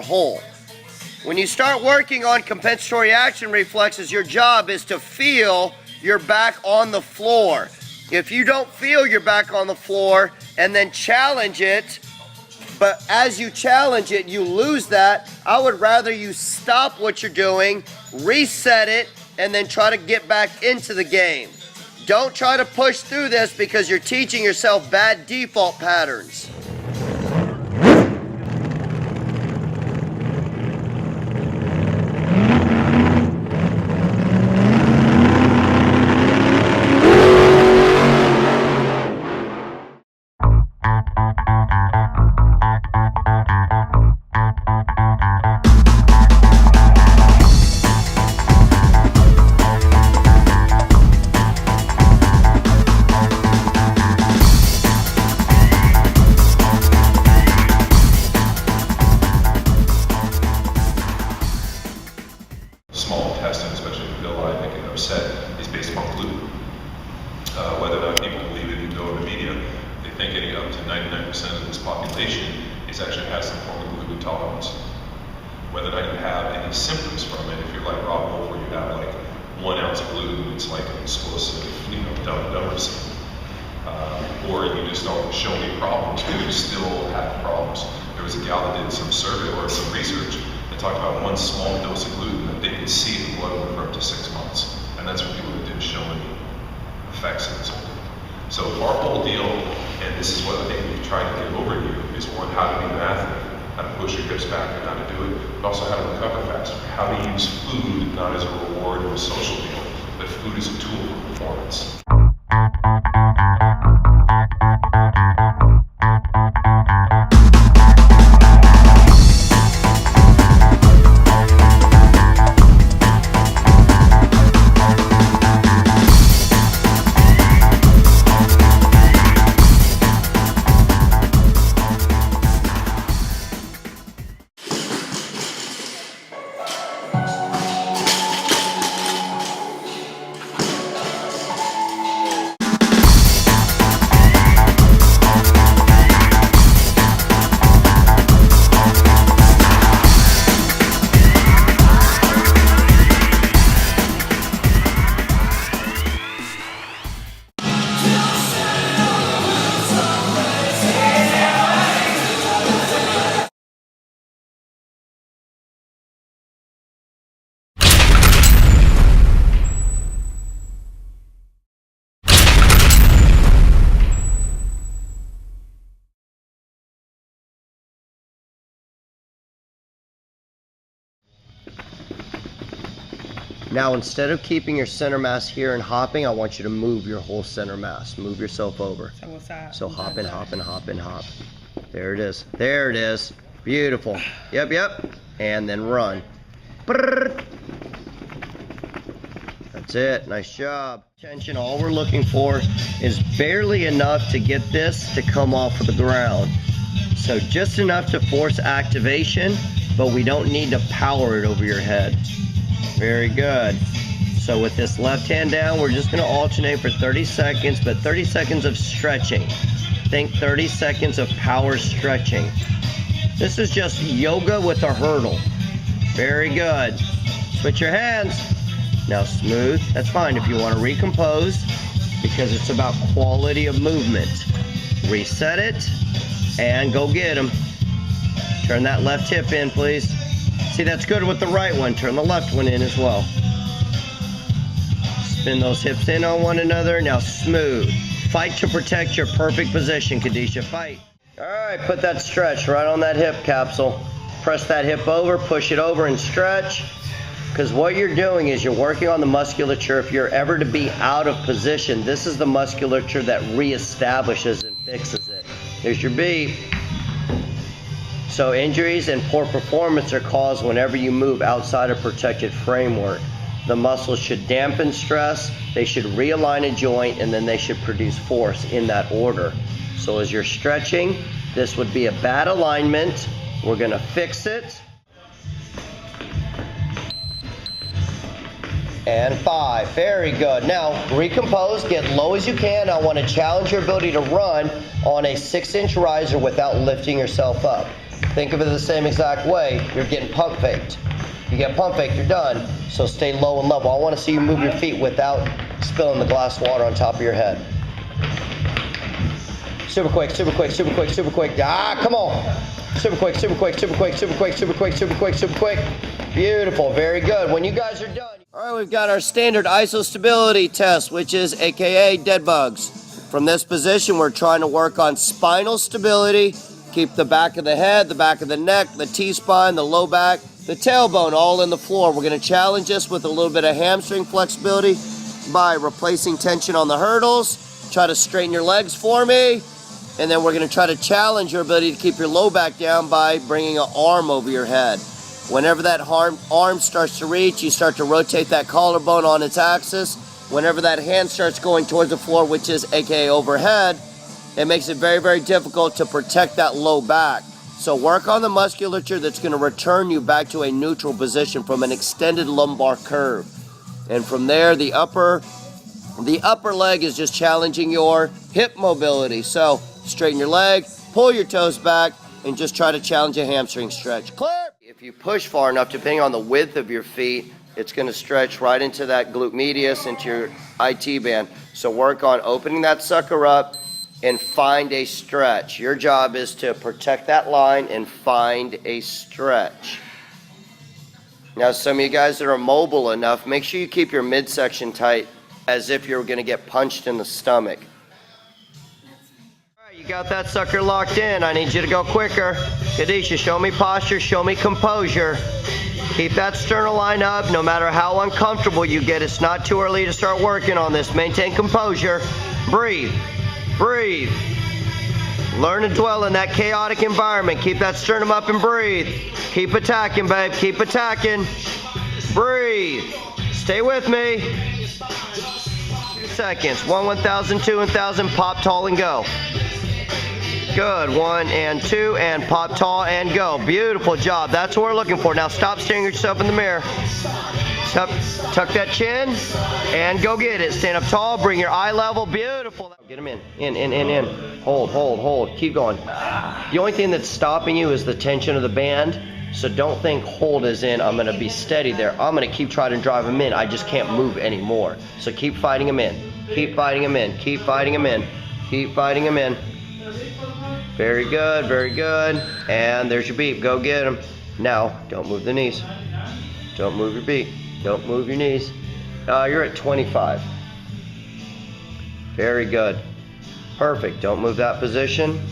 whole. When you start working on compensatory action reflexes, your job is to feel your back on the floor. If you don't feel your back on the floor and then challenge it, but as you challenge it, you lose that, I would rather you stop what you're doing, reset it, and then try to get back into the game. Don't try to push through this because you're teaching yourself bad default patterns. Small intestine, especially the villi, making an upset, is based upon gluten. Whether or not people believe it, you go in the media, they think any up to 99% of this population actually has some form of gluten tolerance. Whether or not you have any symptoms from it, if you're like Rob Wolf, where you have like 1 ounce of gluten, it's like an explosive, numbers. Or you just don't show any problems, but you still have problems. There was a gal that did some survey or some research that talked about 1 small dose of gluten that they could see in the blood work for up to 6 months. And that's for people that didn't show any effects of this. So our whole deal, and this is what I think we've tried to get over to you, is one, how to be an athlete, how to push your hips back and how to do it, but also how to recover faster, how to use food not as a reward or a social deal, but food as a tool for performance. Now, instead of keeping your center mass here and hopping, I want you to move your whole center mass. Move yourself over. So what's that? So hop and hop and hop and hop. There it is. There it is. Beautiful. Yep, yep. And then run. That's it. Nice job. Attention. All we're looking for is barely enough to get this to come off of the ground. So just enough to force activation, but we don't need to power it over your head. Very good. So with this left hand down, we're just going to alternate for 30 seconds, but 30 seconds of stretching. Think 30 seconds of power stretching. This is just yoga with a hurdle. Very good. Switch your hands. Now smooth. That's fine if you want to recompose, because it's about quality of movement. Reset it and go get them. Turn that left hip in, please. See, that's good with the right one. Turn the left one in as well. Spin those hips in on one another. Now smooth. Fight to protect your perfect position, Kadisha. Fight. All right, put that stretch right on that hip capsule. Press that hip over, push it over and stretch. Because what you're doing is you're working on the musculature. If you're ever to be out of position, this is the musculature that reestablishes and fixes it. There's your beat. So injuries and poor performance are caused whenever you move outside a protected framework. The muscles should dampen stress, they should realign a joint, and then they should produce force in that order. So as you're stretching, this would be a bad alignment. We're gonna fix it. And 5, very good. Now recompose, get low as you can. I want to challenge your ability to run on a 6-inch riser without lifting yourself up. Think of it the same exact way. You're getting pump faked. You get pump faked, you're done. So stay low and level. I want to see you move your feet without spilling the glass water on top of your head. Super quick, super quick, super quick, super quick. Ah, come on. Super quick, super quick, super quick, super quick, super quick, super quick, super quick. Beautiful, very good. When you guys are done. All right, we've got our standard iso stability test, which is AKA dead bugs. From this position, we're trying to work on spinal stability. Keep the back of the head, the back of the neck, the T-spine, the low back, the tailbone all in the floor. We're going to challenge this with a little bit of hamstring flexibility by replacing tension on the hurdles. Try to straighten your legs for me. And then we're going to try to challenge your ability to keep your low back down by bringing an arm over your head. Whenever that arm starts to reach, you start to rotate that collarbone on its axis. Whenever that hand starts going towards the floor, which is AKA overhead, it makes it very, very difficult to protect that low back. So work on the musculature that's going to return you back to a neutral position from an extended lumbar curve. And from there, the upper leg is just challenging your hip mobility. So straighten your leg, pull your toes back, and just try to challenge a hamstring stretch. Clear! If you push far enough, depending on the width of your feet, it's going to stretch right into that glute medius, into your IT band. So work on opening that sucker up and find a stretch. Your job is to protect that line and find a stretch. Now, some of you guys that are mobile enough, make sure you keep your midsection tight as if you're going to get punched in the stomach. All right, you got that sucker locked in. I need you to go quicker. Kadisha, show me posture, show me composure. Keep that sternal line up no matter how uncomfortable you get. It's not too early to start working on this. Maintain composure. Breathe. Breathe. Learn to dwell in that chaotic environment. Keep that sternum up and breathe. Keep attacking, babe. Keep attacking. Breathe. Stay with me. 2 seconds. 1, 1,000, 2, 1,000. Pop tall and go. Good. 1 and 2 and pop tall and go. Beautiful job. That's what we're looking for. Now stop staring at yourself in the mirror. Tuck that chin and go get it. Stand up tall. Bring your eye level. Beautiful. Get them in. In. Hold, hold, hold. Keep going. The only thing that's stopping you is the tension of the band. So don't think hold as in I'm going to be steady there. I'm going to keep trying to drive them in. I just can't move anymore. So keep fighting them in. Keep fighting them in. Keep fighting them in. Keep fighting them in. Very good, very good. And there's your beep. Go get them. Now, don't move the knees. Don't move your beep. Don't move your knees. You're at 25. Very good. Perfect. Don't move that position.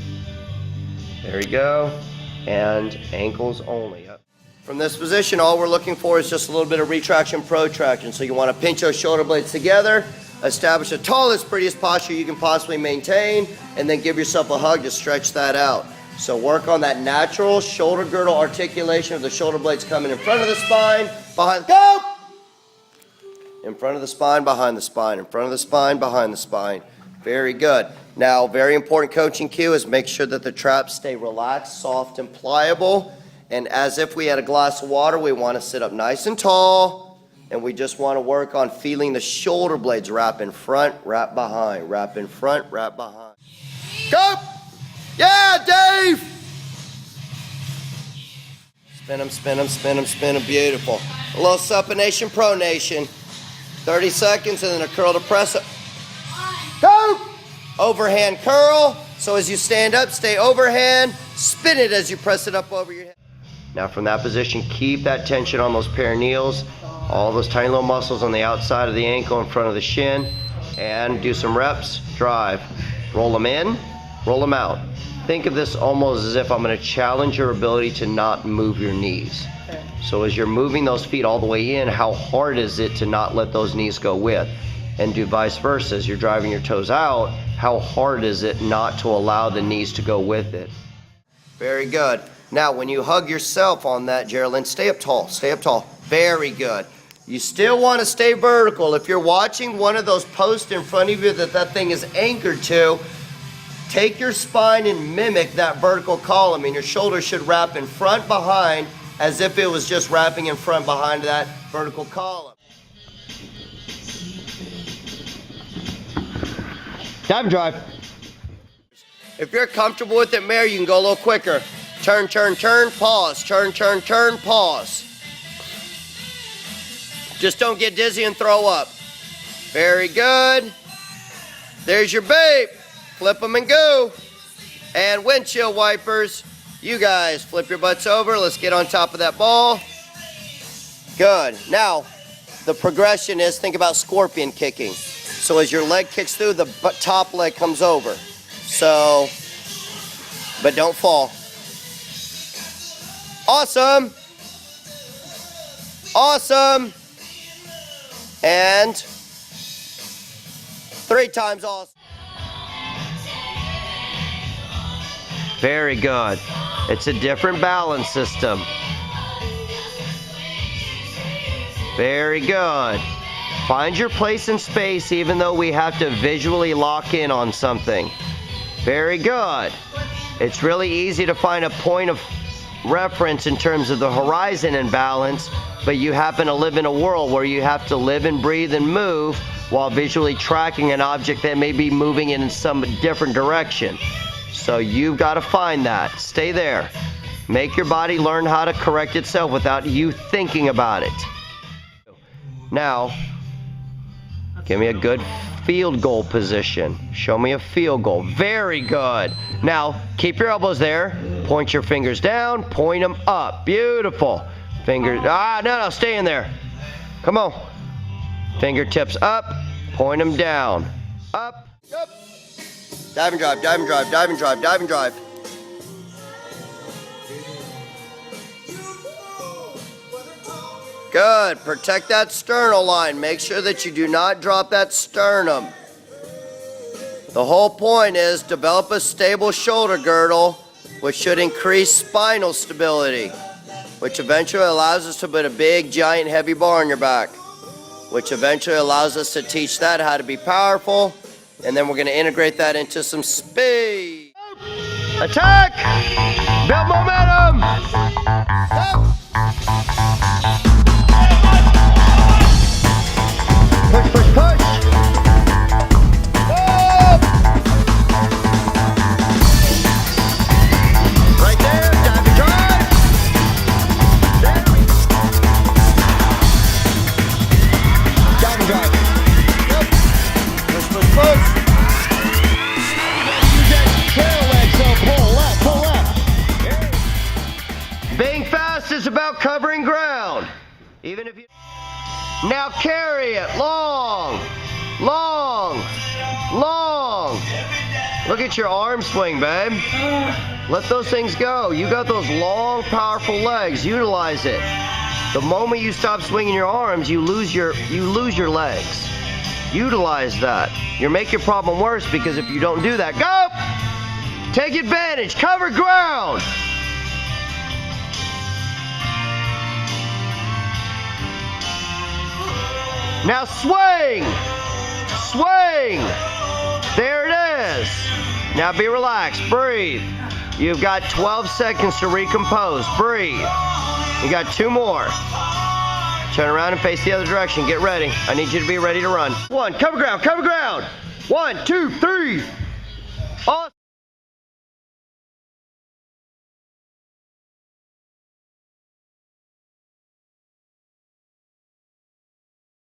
There you go. And ankles only. Up. From this position, all we're looking for is just a little bit of retraction, protraction. So you want to pinch those shoulder blades together. Establish the tallest, prettiest posture you can possibly maintain, and then give yourself a hug to stretch that out. So work on that natural shoulder girdle articulation of the shoulder blades coming in front of the spine, behind, go! In front of the spine, behind the spine, in front of the spine, behind the spine. Very good. Now, very important coaching cue is make sure that the traps stay relaxed, soft, and pliable. And as if we had a glass of water, we want to sit up nice and tall. And we just want to work on feeling the shoulder blades wrap in front, wrap behind, wrap in front, wrap behind. Go! Yeah, Dave! Spin them, spin them, spin them, spin them. Beautiful. A little supination, pronation. 30 seconds and then a curl to press up. Go! Overhand curl. So as you stand up, stay overhand. Spin it as you press it up over your head. Now from that position, keep that tension on those perineals. All those tiny little muscles on the outside of the ankle in front of the shin. And do some reps. Drive. Roll them in. Roll them out. Think of this almost as if I'm going to challenge your ability to not move your knees. So as you're moving those feet all the way in, how hard is it to not let those knees go with? And do vice versa. As you're driving your toes out, how hard is it not to allow the knees to go with it? Very good. Now, when you hug yourself on that, Geraldine, stay up tall. Stay up tall. Very good. You still want to stay vertical. If you're watching one of those posts in front of you that thing is anchored to, take your spine and mimic that vertical column, and your shoulders should wrap in front, behind, as if it was just wrapping in front, behind that vertical column. Time drive. If you're comfortable with it, Mary, you can go a little quicker. Turn, turn, turn, pause. Turn, turn, turn, pause. Just don't get dizzy and throw up. Very good. There's your bait. Flip them and go. And windshield wipers. You guys flip your butts over. Let's get on top of that ball. Good. Now, the progression is, think about scorpion kicking. So as your leg kicks through, the top leg comes over. So, but don't fall. Awesome. Awesome. And 3 times awesome. Very good. It's a different balance system. Very good. Find your place in space even though we have to visually lock in on something. Very good. It's really easy to find a point of reference in terms of the horizon and balance, but you happen to live in a world where you have to live and breathe and move while visually tracking an object that may be moving in some different direction. So you've got to find that. Stay there. Make your body learn how to correct itself without you thinking about it. Now, give me a good field goal position. Show me a field goal. Very good. Now, keep your elbows there. Point your fingers down. Point them up. Beautiful. Fingers. No, stay in there. Come on. Fingertips up. Point them down. Up. Up. Dive and drive, dive and drive, dive and drive, dive and drive. Good. Protect that sternal line. Make sure that you do not drop that sternum. The whole point is develop a stable shoulder girdle, which should increase spinal stability, which eventually allows us to put a big, giant, heavy bar on your back, which eventually allows us to teach that how to be powerful, and then we're going to integrate that into some speed. Attack! Build momentum! Up. Push, push, push! Up. Right there, dive and drive! There we go. Dive and drive. Yep. Push, push, push! Use that tail leg, so pull left, pull left. Being fast is about covering ground. Even if you... Now carry it, long, long, long. Look at your arm swing, babe. Let those things go. You got those long, powerful legs. Utilize it. The moment you stop swinging your arms, you lose your legs. Utilize that. You'll make your problem worse because if you don't do that, go! Take advantage. Cover ground. Now swing! Swing! There it is. Now be relaxed. Breathe. You've got 12 seconds to recompose. Breathe. You got 2 more. Turn around and face the other direction. Get ready. I need you to be ready to run. 1. Cover ground. Cover ground. 1, 2, 3. Awesome.